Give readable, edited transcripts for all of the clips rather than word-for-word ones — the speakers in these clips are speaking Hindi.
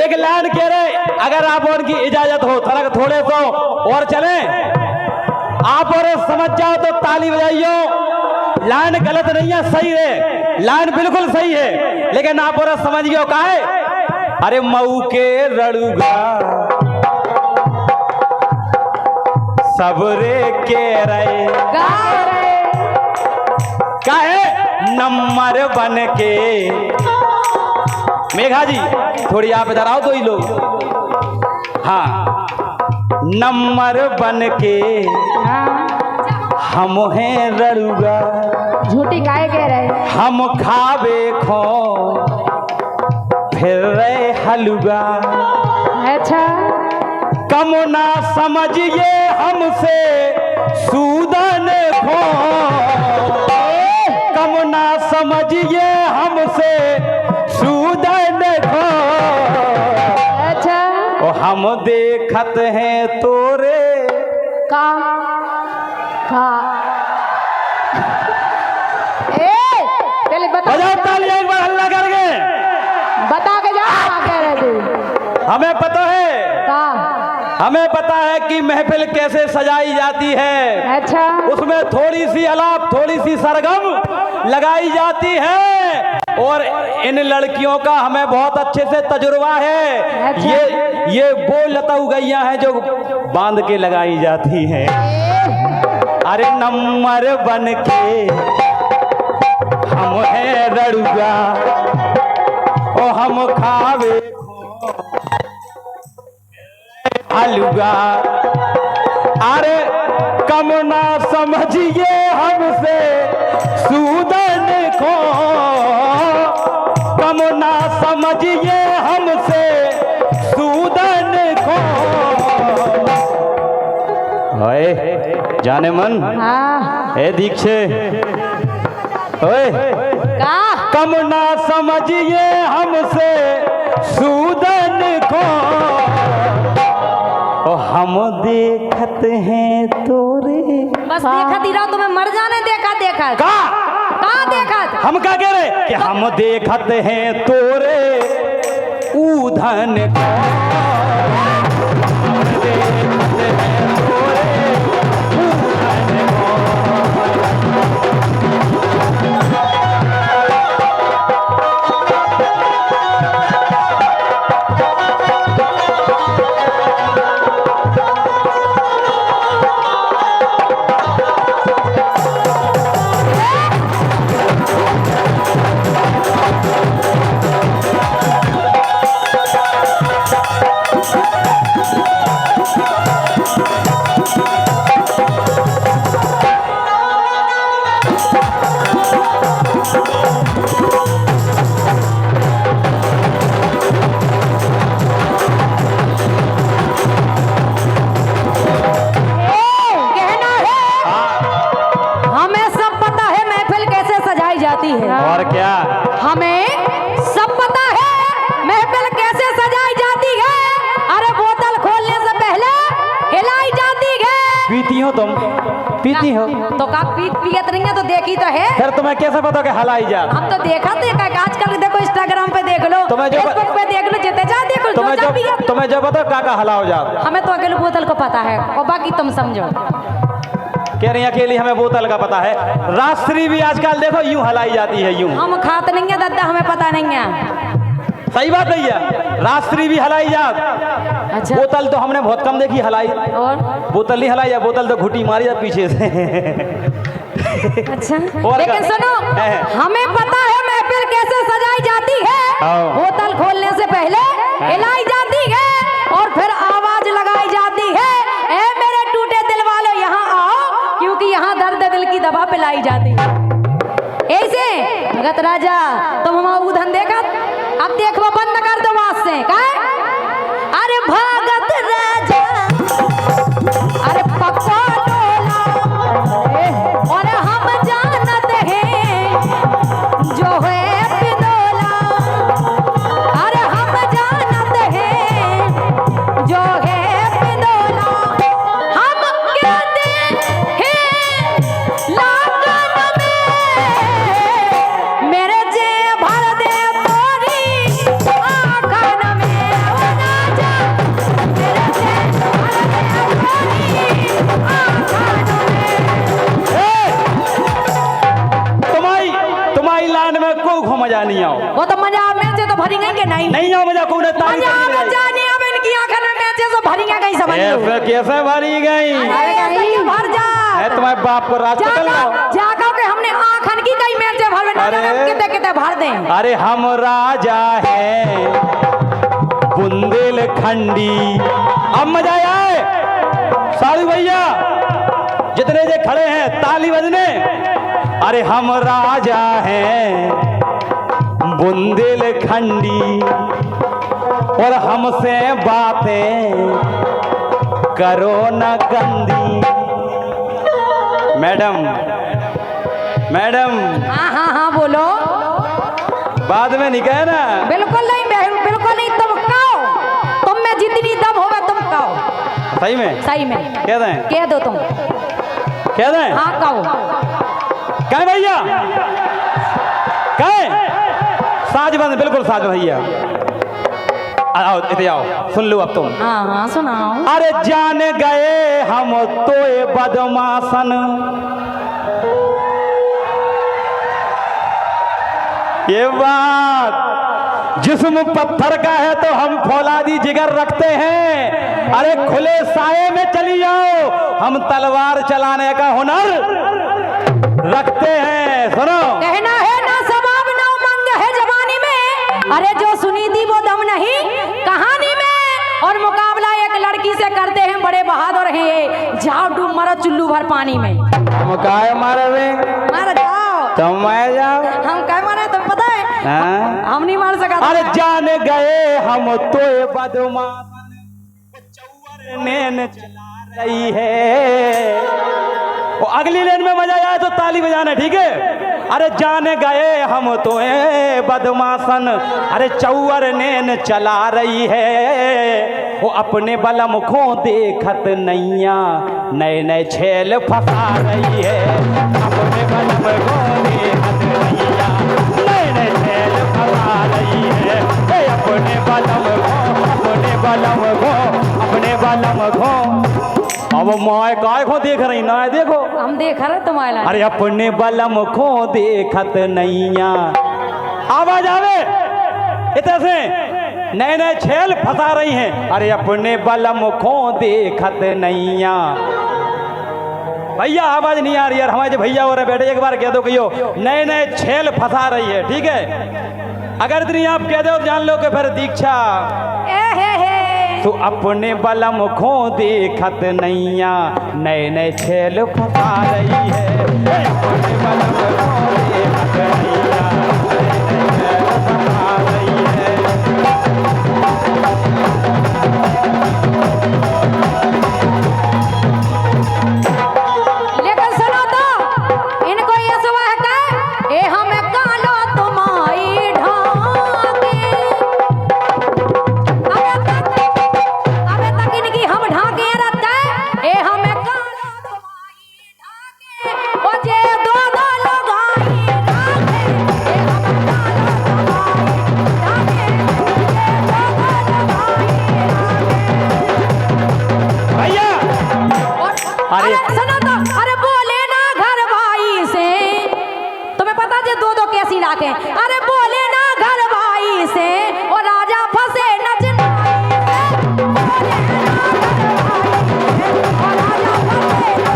एक लाइन कह रहे, अगर आप उनकी इजाजत हो थोड़े सो और चले, आप और समझ जाओ तो ताली बजाइयो। लाइन गलत नहीं है, सही है, लाइन बिल्कुल सही है, लेकिन आप और समझियो का है। अरे मऊ के रड़ुगा सबरे के रहे काहे नंबर बन के। मेघा जी थोड़ी आप इधर आओ तो ही लोग। हाँ, नंबर बन के हम हैं रड़ुगा, झूठी काहे कह रहे? हम खावे खो फिर रहे हलुगा। अच्छा, कम ना समझिए हमसे सूदन खो, कम ना समझिए हमसे सूदन खो। अच्छा, ओ हम देखत हैं तोरे का पहले बजाओ ताली एक बार हल्ला करके। बता के जा कह रहे थे। हमें पता है, का? हमें पता है कि महफिल कैसे सजाई जाती है। अच्छा, उसमें थोड़ी सी अलाप, थोड़ी सी सरगम लगाई जाती है, और इन लड़कियों का हमें बहुत अच्छे से तजुर्बा है। अच्छा। ये वो लताऊ गैया हैं जो बांध के लगाई जाती हैं। अरे नंबर बन के हम हैं रड़ुगा, ओ हम खावे हलुगा। अरे कम ना समझिए हमसे सूदन को, कम ना समझिए हमसे सूदन को। ओए जाने मन, हाँ, ए दीक्षे, ओए का? कम ना समझिए हमसे सूदन को, ओ हम देखत हैं तोरे। बस देखा ही रहो, तुम्हें मर जाने देखा का देखा। हम क्या कह रहे कि हम देखत हैं तोरे ऊधन को, हम देखत हैं तोरे ऊधन को। और क्या हमें सब पता है महफिल कैसे सजाई जाती है। अरे बोतल खोलने से पहले हिलाई जाती है। पीती हो तुम, पीती हो तो का पियत नहीं है तो देखी तो है। फिर तुम्हें कैसे पता कि हलाई जा? हम तो देखा आजकल देखो इंस्टाग्राम पे देख लो, फेसबुक पे देख लो, जिते जा देख लो, तुम्हें जो पता काका हलाओ जा। हमें तो अकेले बोतल को पता है और बाकी तुम समझो। कह रही अकेली हमें बोतल का पता है। राष्ट्रीय भी आजकल देखो यूं हलाई जाती है, यूं। हम खाते नहीं है दादा, हमें पता नहीं है। सही बात नहीं है, राष्ट्रीय भी हलाई जा। अच्छा, बोतल तो हमने बहुत कम देखी हलाई। और बोतल नहीं हलाई, बोतल तो घुटी मारी जा पीछे से। अच्छा, लेकिन सुनो, हमें पता है महफिल कैसे सजाई जाती है। बोतल खोलने से पहले हिलाई जाती है और फिर आवाज लगाई जाती है, ए मेरे टूटे दिल वाले यहाँ आओ, क्योंकि यहाँ दर्द दिल की दवा पिलाई जाती है। ऐसे भगत राजा तुम हम उधन देखा, अब देखो बंद कर दो वहां से। अरे भगत राजा, अरे पप्पा और हम जानत हैं जो है पिदोला। अरे हम जानत हैं जो है पिदोला। हम कहते हैं लागन में मेरे जे भर दे मजा नहीं आओ। वो तो मजा में से तो भरी गई के नहीं नहीं आओ मजा कौन ताली मजा में जाने अब इनकी आंखों में से तो भरी गई समझ लो। ऐसे कैसे भरी गई? अरे भर जा है तुम्हारे बाप को रात चल लो जागा के हमने आंखन की कई में से भर कितने कितने भर दें। अरे हम राजा हैं बुंदेलखंडी। अब मजा आए साधु भैया जितने जे खड़े हैं ताली बजने। अरे हम राजा हैं बुंदेलखंडी और हमसे बातें करो न गंदी। मैडम मैडम हाँ बोलो। बाद में नहीं कहे ना। बिल्कुल नहीं तुम कहो तुम में जितनी दम होगा तुम कहो। सही में कह दें? कह दो तुम कह दें? हाँ कहो। कहे भैया कहे साज बंद बिल्कुल साज भैया। आओ इधर आओ सुन लो अब तुम। हाँ सुनाओ। अरे जान गए हम तो बदमाशन ये बात जिस्म पत्थर का है तो हम फौलादी जिगर रखते हैं। अरे खुले साये में चली जाओ हम तलवार चलाने का हुनर रखते हैं। सुनो कहना है ना सबाब ना उमंग है जवानी में। अरे जो सुनी थी वो दम नहीं कहानी में। और मुकाबला एक लड़की से करते हैं बड़े बहादुर हैं ये। जाओ डूब मारो चुल्लू भर पानी में। हम काय मारे रे मार जाओ तुम मैं जाओ। हम क्या मारे तुम पता है? हम नहीं मार सका। अरे जान गए हम तो बदमाश नैन चला रही है। वो अगली लेन में मजा आए तो ताली बजाना ठीक है। अरे जाने गए हम तो बदमाशन अरे चौवर नैन चला रही है। वो अपने बलम को देखत नैया नए नए छेल फंसा रही है। अपने बलम को देखत नैया नए नए छेल फंसा रही है। अपने बलम को अब माय काय को देख रही ना देखो हम देख रहे तुम्हारे। अरे अपने बलम को देखत नैया आवाज आवे इधर से नए नए छेल फंसा रही हैं। अरे अपने बलम को देखत नैया। भैया आवाज नहीं आ रही यार हमारे भैया हो रहे बेटे एक बार कह दो कहियो नए नए छेल फंसा रही है ठीक है। अगर इतनी आप कह दो जान लो कि फिर दीक्षा तो अपने बलम को देखत नैया नए नए छेल फंसा रही है। अपने बलम को देखत नैया नए नए छेल फंसा रही है। लेकिन सुनो तो इनको ये सुबह का ए हमें कालो तुम्हारी ढाके। अबे तक इनकी हम ढाके रहते ए हमें कालो तुम्हारी ढाके। ओ जे दो दो लोग आई ढाके ए हमें कालो तुम्हारी ढाके। भैया अरे सुनो तो अरे बोले ना घर भाई से तुम्हें पता है दो दो कैसी लाके। अरे बोले ना घर भाई से और राजा फंसे नचनाई से। बोले ना घर भाई से और राजा फंसे नचनाई।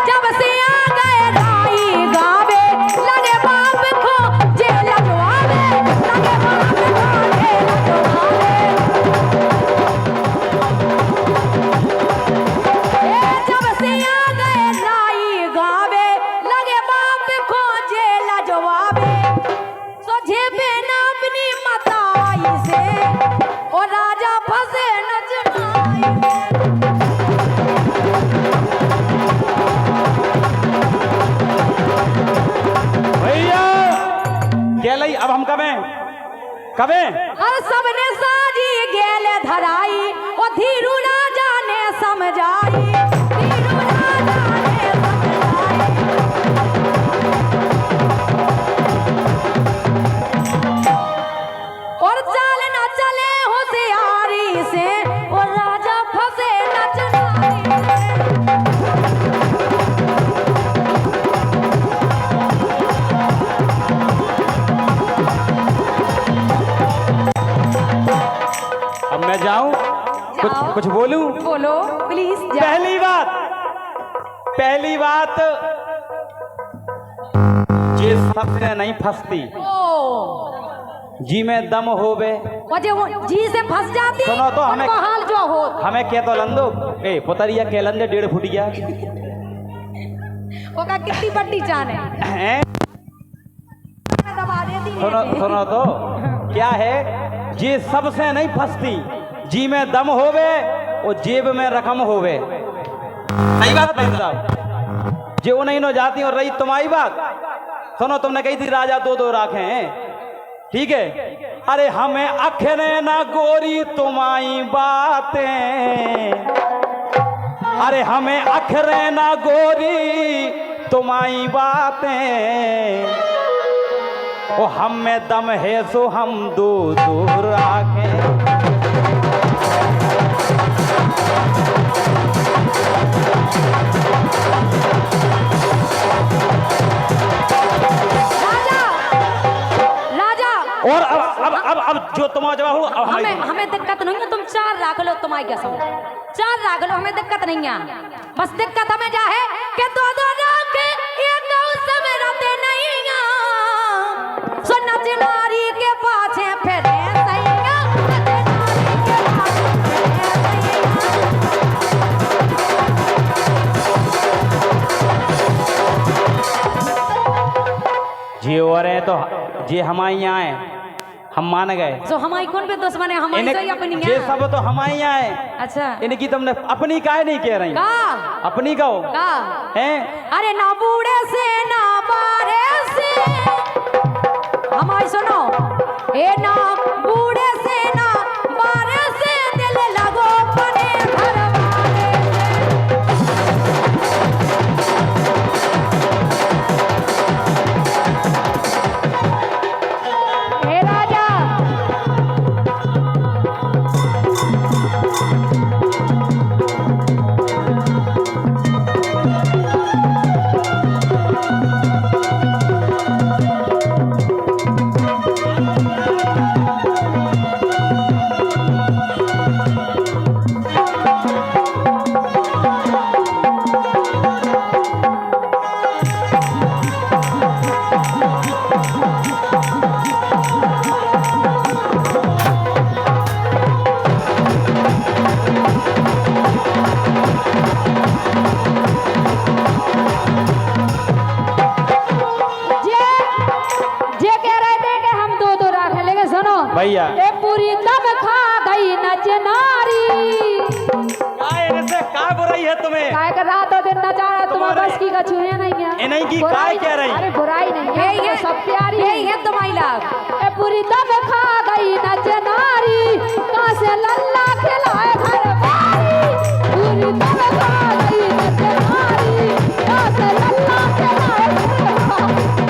जब से आ गए राई गावे लगे बाप को जेल जवाबे लगे बाप को जेल जवाबे। जब से आ गए राई गावे लगे बाप को जेल जवाबे। सोझे पे ना अपनी मताई से और राजा फंसे नचनाई से। भैया क्या लई अब हम कबे हर सबने साजी गेले धराई और धीरू राजा ने समझाई। धीरू राजा ने समझाई। और चाल न चले होशियारी से और राजा फंसे नचनाई से। कुछ बोलूं? बोलो प्लीज। पहली बात ये सबसे नहीं फंसती, जी में दम होवे। वजह वो जी से फंस जाती। सुनो तो हमें हाल जो हो हमें क्या तो लंदो ए पुतरिया के लंदे 1.5 फुटिया वो का कितनी बड्डी जाने हैं? दबा देती है। सुनो तो क्या है, ये सबसे नहीं फंसती, जी में दम होवे और जेब में रकम होवे। सही बात भाई साहब, जो नहीं नो जाती और रही तुम्हारी बात। सुनो तुमने कही थी राजा 2-2 राखे हैं, ठीक है। अरे हमें अखरे ना गोरी तुम्हारी बातें, अरे हमें अखरे ना गोरी तुम्हारी बातें, ओ हम में दम है सो हम 2-2 राखें। और अब जो तुम्हारा जवाब हो, अब हमें दिक्कत नहीं है, तुम 4 राख लो, तुम्हारी क्या समझ, 4 राख लो, हमें दिक्कत नहीं है। बस दिक्कत हमें क्या है कि 2-2 राख एक समय रहते नहीं है। सुनना चिनारी के पाछे फिरे सैया, जी हो रहे तो जी हमारे यहाँ है, हम मान गए। तो हमारी कौन भी दुश्मन है, हमारी तो अपनी है। ये सब तो हमारे यहाँ है। अच्छा, इनकी तुमने अपनी काहे नहीं कह रही? अपनी कहो हैं? अरे ना बूढ़े से ना बारे से, हमारी सुनो, ए ना बूढ़े से ना बारे से, दिल लगो अपने घर वाले से। ए राजा भैया ए पूरी दम खा गई नचनारी। का बुराई है तुम्हें? काय कर रात और दिन नचा रहा, तुम्हारे बस की कछुए नहीं है। नहीं की काय कह रही? अरे बुराई नहीं है, ये सब प्यारी है, ये तुम्हारी लाग। ए पूरी दम खा गई नचनारी, कहां से लल्ला खिलाए घर बारी। पूरी दम खा गई नचनारी, कहां से लल्ला खिलाए घर बारी।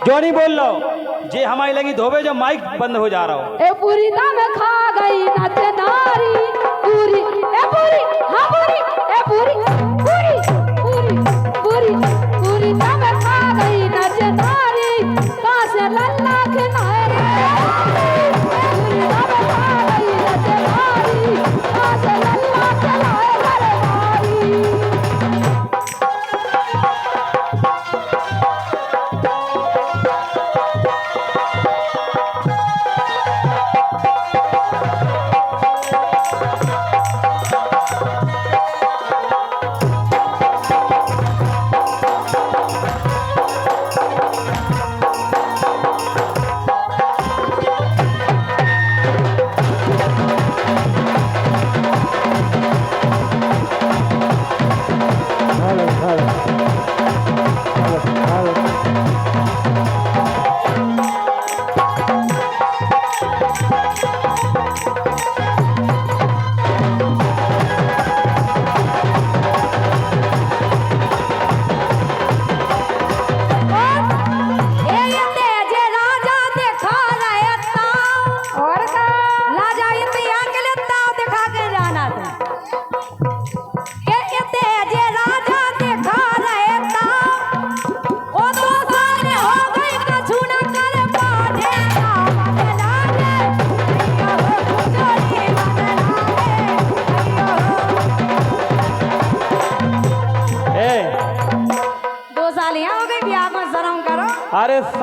जो नहीं बोल लो, जे हमारी लगी धोबे जो माइक बंद हो जा रहा हो। ए पूरी दम खा गई नचनारी, पूरी ए पूरी, हाँ पूरी, ए पूरी पूरी पूरी पूरी पूरी दम खा गई नचनारी, कहां से लल्ला खिलाए पूरी दम खा गई नचनारी, कहां से लल्ला खिलाए घर वाली।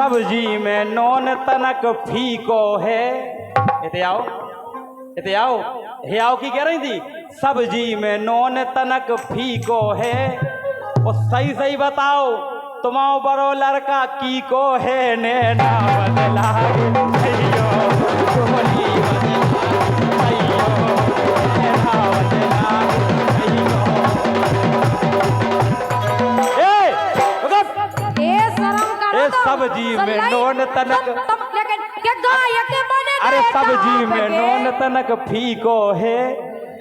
सब्जी में नॉन तनक फीको है। इते आओ हे आओ की कह रही थी, सब्जी में नॉन तनक फीको है। वो सही सही बताओ तुम्हारो बड़ो लड़का की को है नैना बदला अयो टोली बदला अयो नैना बदला अयो। ए शर्म करो ए सब्जी में नॉन तनक, लेकिन के गायक बने अरे सब्जी में नॉन तनक फीको है।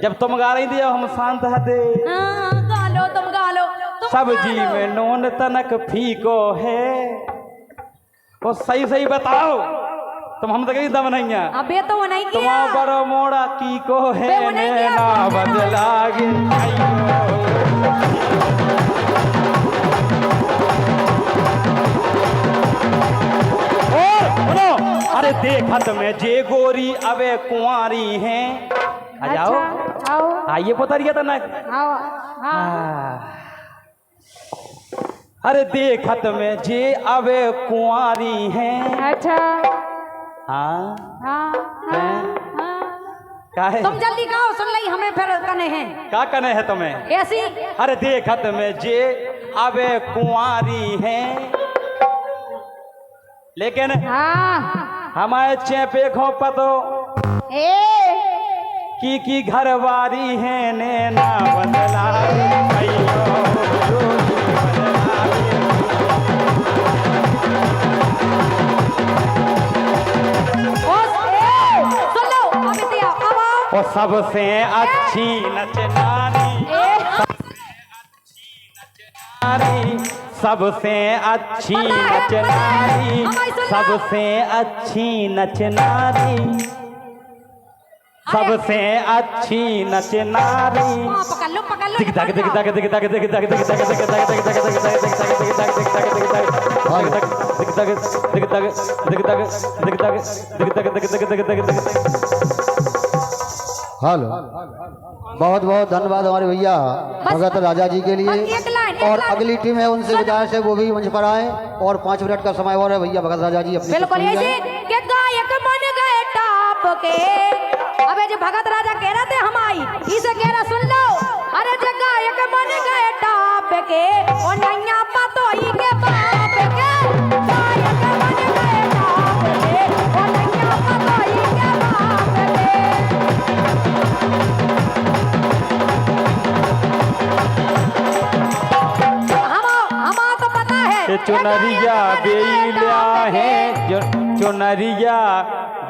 जब तुम गा रही थी हम शांत हते। गा लो तुम गा लो। सब्जी में नॉन तनक फीको है। वो सही सही बताओ तुम हम तो कहीं दम नहीं है। अबे तो वो नहीं किया। तुम्हारा बड़ो मोड़ा की को है नैना बदला गे अरे देखत में जे गोरी अबे कुंवारी हैं। आ जाओ आओ आइए पोतरिया तो ना। आओ अरे देखत में जे अबे कुंवारी हैं। अच्छा हाँ हाँ का है? तुम जल्दी गाओ, सुन ली हमें फिर कने हैं। का कने है तुम्हें? ऐसी अरे देखत में जे अबे कुंवारी हैं, लेकिन हाँ हमारे चेपे खो पतो ए की घरवारी है नैना बदला अयो सुन लो अभी वो सबसे अच्छी नचनारी, सबसे अच्छी नचनारी, सबसे अच्छी नचनारी, सबसे अच्छी नचनारी। पकड़ लो पकड़ लो। दिख तक दिख तक दिख तक दिख तक दिख तक दिख तक दिख तक दिख तक दिख तक दिख तक दिख तक दिख तक दिख तक दिख तक दिख तक दिख तक दिख तक दिख तक। हेलो, बहुत बहुत धन्यवाद हमारे भैया भगत राजा जी के लिए। और अगली टीम है उनसे गुजारिश है वो भी मंच पर आए और 5 मिनट का समय और है। भैया भगत राजा जी अपनी बिल्कुल ऐसे के गायक बन गए टॉप के। अबे जो भगत राजा कह रहे थे हम आई इसे कह रहा सुन लो। अरे जो गायक बन गए टॉप के और नैया पतोई के बाप के। गायक बन गए टॉप के और नैया पतोई के बाप के। हम तो पता है चुनरिया बेलिया है, चुनरिया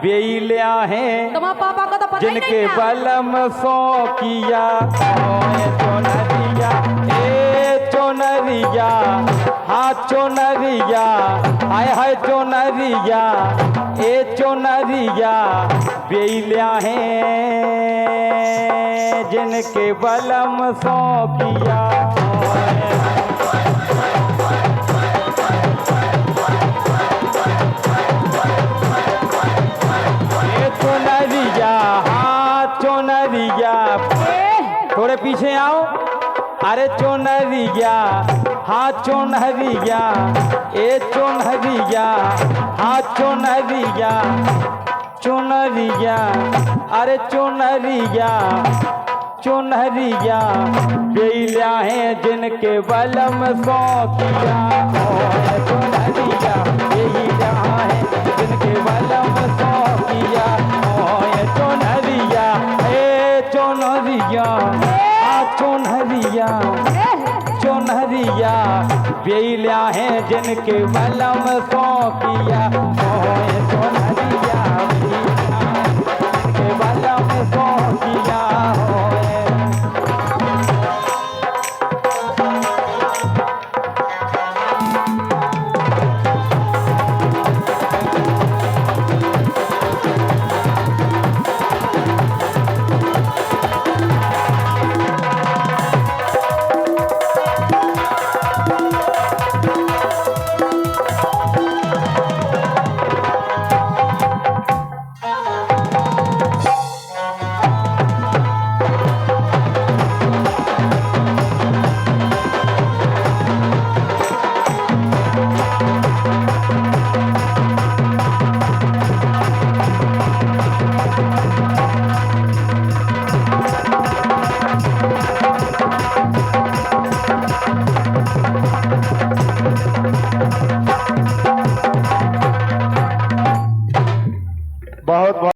बेलिया है, तुम्हारे पापा को तो पता जिनके बलम सो किया। चुनरिया ए चुनरिया, हाँ चुनरिया, हाय हाय चुनरिया ए चुनरिया बेलिया है, जिनके बलम सो किया। चुनरिया हाँ चुनरिया, थोड़े पीछे आओ। अरे चुनरिया हाँ चुनरिया ए चुनरिया, हाँ चुनरिया, चुनरिया अरे चुनरिया, चुनरिया बेलिया है जिनके बलम सो किया। चुनरिया बेलिया है जिनके बलम सो किया। चुनरिया ए चुनरिया, आ चुनरिया, चुनरिया बेलिया है जिनके बलम सो किया।